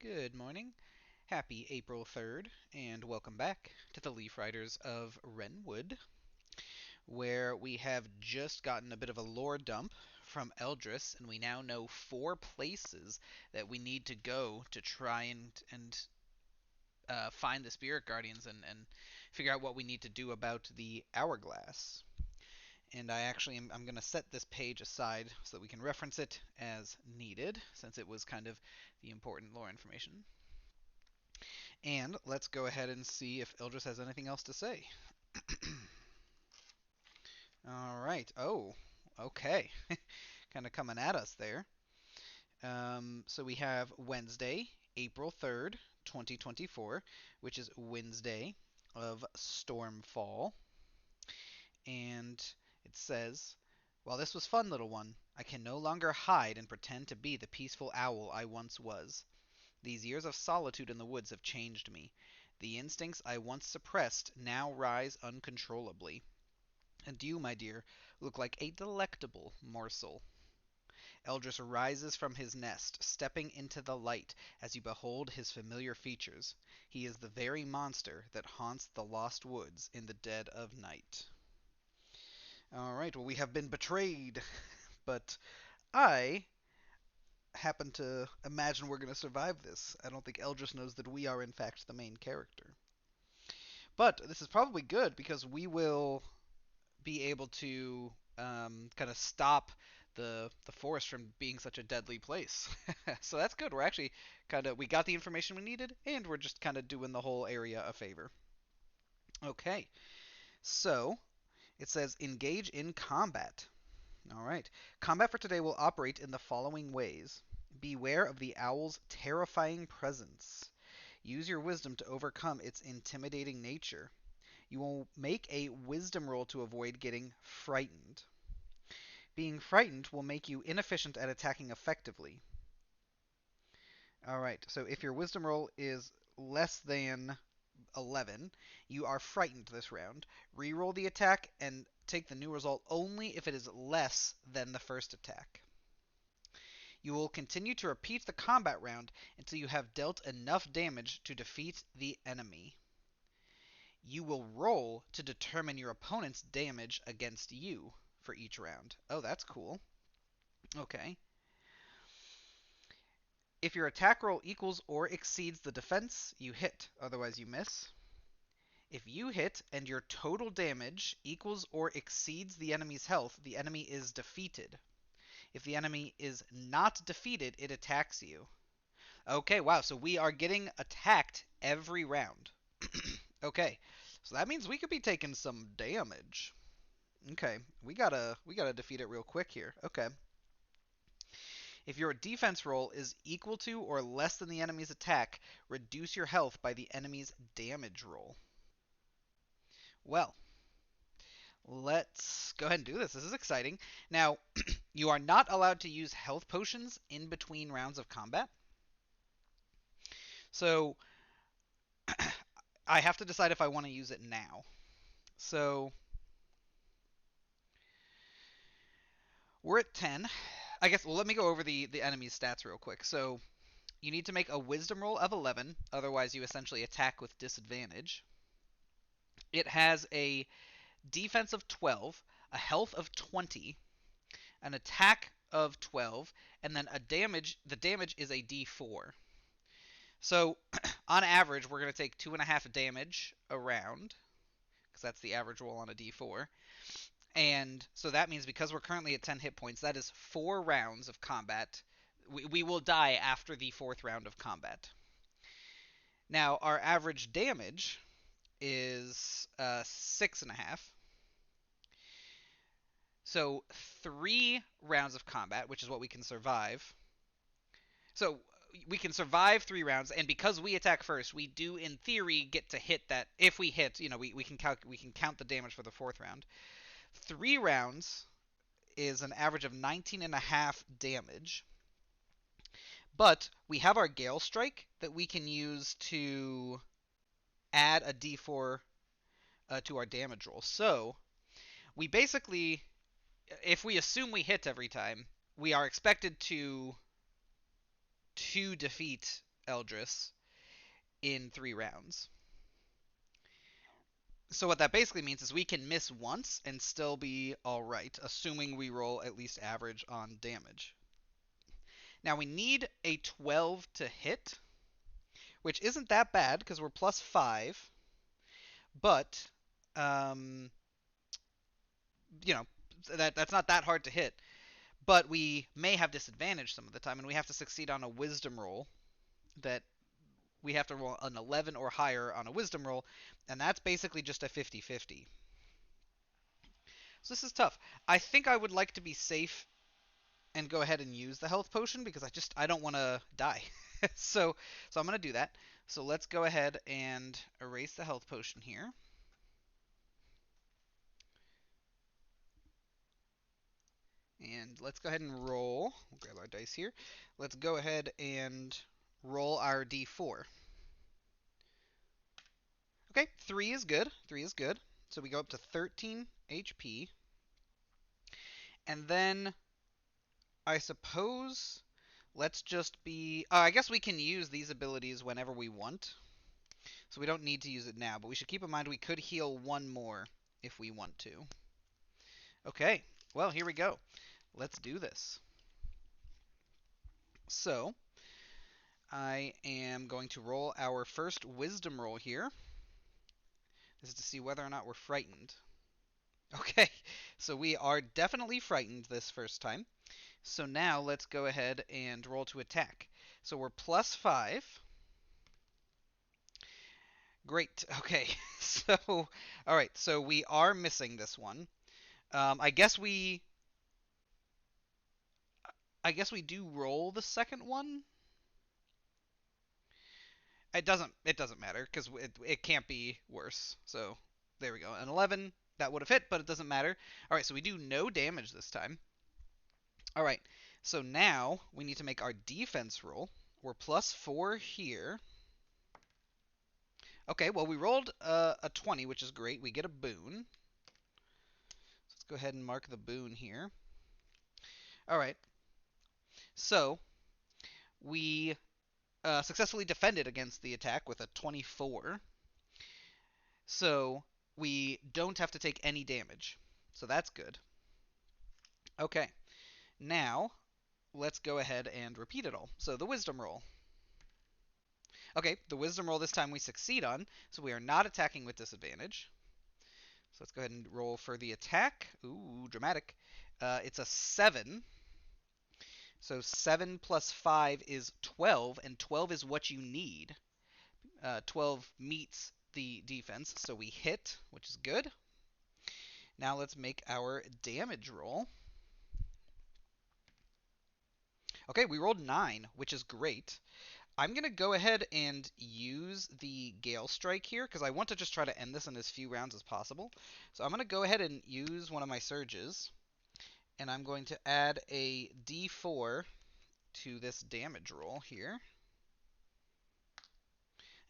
Good morning. Happy April 3rd, and welcome back to the Leaf Riders of Wrenwood, where we have just gotten a bit of a lore dump from Eldris, and we now know 4 places that we need to go to try and find the Spirit Guardians and figure out what we need to do about the Hourglass. And I'm going to set this page aside so that we can reference it as needed, since it was kind of the important lore information. And let's go ahead and see if Eldris has anything else to say. All right. Oh, okay. Kind of coming at us there. So we have Wednesday, April 3rd, 2024, which is Wednesday of Stormfall. And it says, "While this was fun, little one, I can no longer hide and pretend to be the peaceful owl I once was. These years of solitude in the woods have changed me. The instincts I once suppressed now rise uncontrollably. And you, my dear, look like a delectable morsel." Eldris rises from his nest, stepping into the light as you behold his familiar features. He is the very monster that haunts the lost woods in the dead of night. All right, well, we have been betrayed, but I happen to imagine we're going to survive this. I don't think Eldris knows that we are, in fact, the main character. But this is probably good because we will be able to kind of stop the forest from being such a deadly place. So that's good. We're actually we got the information we needed, and we're just kind of doing the whole area a favor. Okay, so it says engage in combat. All right. Combat for today will operate in the following ways. Beware of the owl's terrifying presence. Use your wisdom to overcome its intimidating nature. You will make a wisdom roll to avoid getting frightened. Being frightened will make you inefficient at attacking effectively. All right, so if your wisdom roll is less than 11, you are frightened this round. Reroll the attack and take the new result only if it is less than the first attack. You will continue to repeat the combat round until you have dealt enough damage to defeat the enemy. You will roll to determine your opponent's damage against you for each round. Oh, that's cool. Okay. If your attack roll equals or exceeds the defense, you hit, otherwise you miss. If you hit and your total damage equals or exceeds the enemy's health, the enemy is defeated. If the enemy is not defeated, it attacks you. Okay, wow, so we are getting attacked every round. Okay, so that means we could be taking some damage. Okay, we gotta defeat it real quick here. Okay. If your defense roll is equal to or less than the enemy's attack, reduce your health by the enemy's damage roll. Well, let's go ahead and do this. This is exciting. Now, you are not allowed to use health potions in between rounds of combat. So, I have to decide if I want to use it now. So, we're at 10. I guess, well, let me go over the enemy's stats real quick. So, you need to make a wisdom roll of 11, otherwise, you essentially attack with disadvantage. It has a defense of 12, a health of 20, an attack of 12, and then the damage is a d4. So, on average, we're going to take 2.5 damage a round, because that's the average roll on a d4. And so that means because we're currently at 10 hit points, that is 4 rounds of combat. We will die after the 4th round of combat. Now, our average damage is 6.5. So 3 rounds of combat, which is what we can survive. So we can survive 3 rounds, and because we attack first, we do in theory get to hit that. If we hit, we can count the damage for the 4th round. 3 rounds is an average of 19.5 damage. But we have our Gale Strike that we can use to add a d4 to our damage roll. So we basically, if we assume we hit every time, we are expected to defeat Eldris in 3 rounds. So what that basically means is we can miss once and still be alright, assuming we roll at least average on damage. Now we need a 12 to hit, which isn't that bad because we're plus 5, but um, you know, that's not that hard to hit. But we may have disadvantage some of the time, and we have to succeed on a wisdom roll that we have to roll an 11 or higher on a wisdom roll, and that's basically just a 50-50. So this is tough. I think I would like to be safe and go ahead and use the health potion because I don't want to die. so I'm going to do that. So let's go ahead and erase the health potion here. And let's go ahead and roll. We'll grab our dice here. Let's go ahead and roll our d4. Okay, 3 is good. 3 is good. So we go up to 13 HP. And then I suppose let's just be... I guess we can use these abilities whenever we want. So we don't need to use it now, but we should keep in mind we could heal 1 more if we want to. Okay, well, here we go. Let's do this. So, I am going to roll our first wisdom roll here. This is to see whether or not we're frightened. Okay, so we are definitely frightened this first time. So now let's go ahead and roll to attack. So we're plus 5. Great. Okay. So, all right. So we are missing this one. I guess we do roll the second one. It doesn't matter because it can't be worse. So there we go. An 11 that would have hit, but it doesn't matter. All right. So we do no damage this time. All right. So now we need to make our defense roll. We're plus 4 here. Okay, well, we rolled a 20, which is great. We get a boon. So let's go ahead and mark the boon here. All right. So we successfully defended against the attack with a 24. So we don't have to take any damage. So that's good. Okay. Now, let's go ahead and repeat it all. So the wisdom roll. Okay, the wisdom roll this time we succeed on, so we are not attacking with disadvantage. So let's go ahead and roll for the attack. Ooh, dramatic. It's a 7. So 7 plus 5 is 12, and 12 is what you need. 12 meets the defense, so we hit, which is good. Now let's make our damage roll. Okay, we rolled 9, which is great. I'm going to go ahead and use the Gale Strike here, because I want to just try to end this in as few rounds as possible. So I'm going to go ahead and use one of my surges, and I'm going to add a d4 to this damage roll here.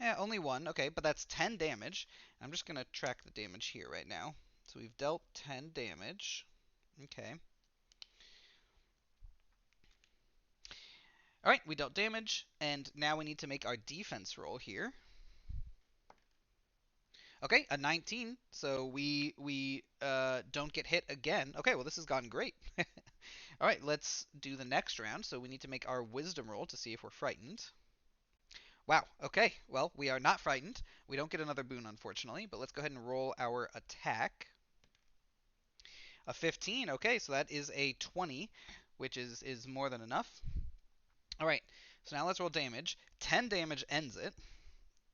Yeah, only 1, okay, but that's 10 damage. I'm just going to track the damage here right now. So we've dealt 10 damage. Okay. Alright, we dealt damage, and now we need to make our defense roll here. Okay, a 19, so we don't get hit again. Okay, well this has gone great. Alright, let's do the next round. So we need to make our wisdom roll to see if we're frightened. Wow, okay, well, we are not frightened. We don't get another boon, unfortunately, but let's go ahead and roll our attack. A 15, okay, so that is a 20, which is more than enough. Alright, so now let's roll damage. 10 damage ends it,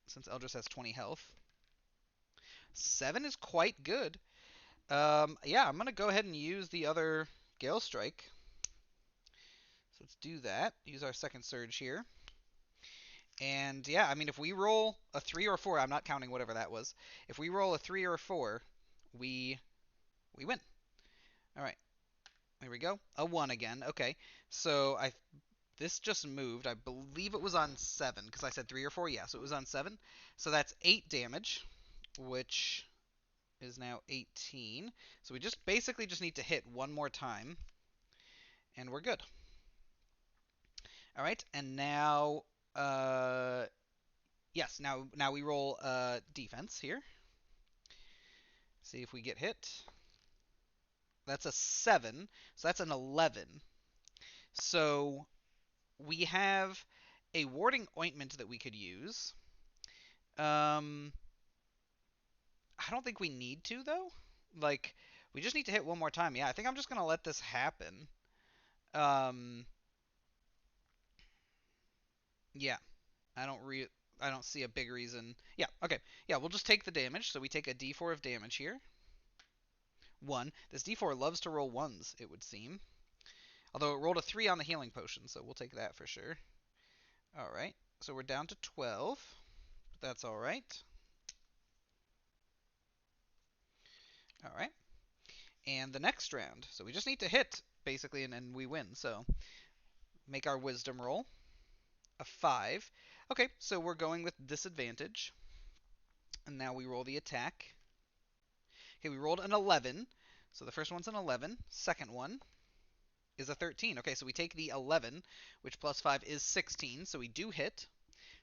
since Eldris has 20 health. 7 is quite good. Yeah, I'm going to go ahead and use the other Gale Strike. So let's do that. Use our second surge here. And yeah, I mean, if we roll a 3 or a 4, I'm not counting whatever that was. If we roll a 3 or a 4, we win. All right. There we go. A 1 again. Okay. So this just moved. I believe it was on 7 because I said 3 or 4. Yeah, so it was on 7. So that's 8 damage, which is now 18. So we basically just need to hit 1 more time, and we're good. All right, and now Yes, now we roll defense here. See if we get hit. That's a 7, so that's an 11. So we have a warding ointment that we could use. Um, I don't think we need to though. Like, we just need to hit one more time. Yeah, I think I'm just gonna let this happen. Um, yeah, I don't re I don't see a big reason. Yeah, okay. Yeah, we'll just take the damage. So we take a D4 of damage here. 1. This D4 loves to roll 1s, it would seem. Although it rolled a 3 on the healing potion, so we'll take that for sure. Alright, so we're down to 12. But that's alright. Alright. And the next round. So we just need to hit, basically, and we win. So make our wisdom roll. A 5. Okay, so we're going with disadvantage. And now we roll the attack. Okay, we rolled an 11. So the first one's an 11. Second one is a 13. Okay, so we take the 11, which plus 5 is 16. So we do hit.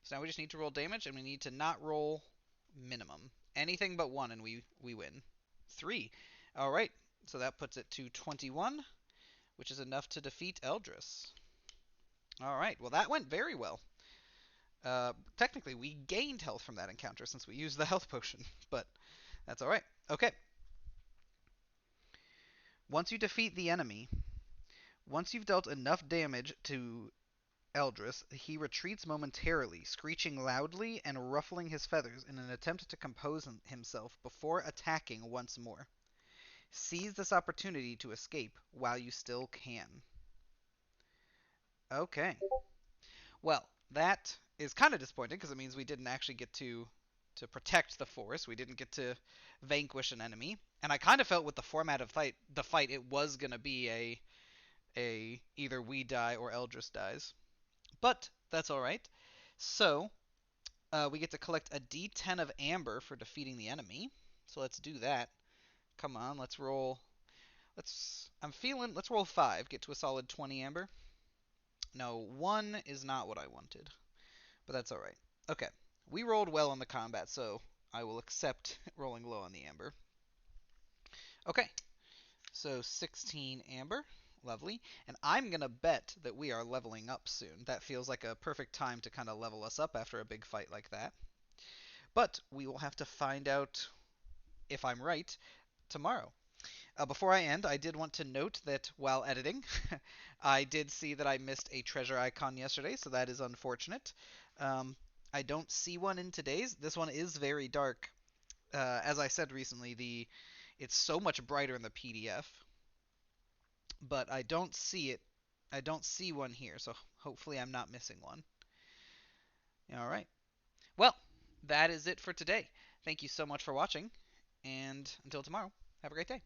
So now we just need to roll damage, and we need to not roll minimum. Anything but 1, and we win. 3. All right, so that puts it to 21, which is enough to defeat Eldris. All right, well, that went very well. Technically, we gained health from that encounter since we used the health potion, but that's all right. Okay. Once you defeat the enemy, once you've dealt enough damage to Eldris, he retreats momentarily, screeching loudly and ruffling his feathers in an attempt to compose himself before attacking once more. Seize this opportunity to escape while you still can. Okay. Well, that is kind of disappointing because it means we didn't actually get to protect the forest. We didn't get to vanquish an enemy. And I kind of felt with the format of the fight, it was gonna be a either we die or Eldris dies. But that's all right. So we get to collect a D10 of amber for defeating the enemy. So let's do that. Come on, let's roll. Let's roll 5. Get to a solid 20 amber. No, 1 is not what I wanted. But that's alright. Okay. We rolled well on the combat, so I will accept rolling low on the amber. Okay. So 16 amber. Lovely. And I'm going to bet that we are leveling up soon. That feels like a perfect time to kind of level us up after a big fight like that. But we will have to find out if I'm right tomorrow. Before I end, I did want to note that while editing, I did see that I missed a treasure icon yesterday, so that is unfortunate. Um, I don't see one in today's. This one is very dark. As I said recently, it's so much brighter in the PDF, but I don't see it. I don't see one here, so hopefully I'm not missing one. All right. Well, that is it for today. Thank you so much for watching, and until tomorrow, have a great day.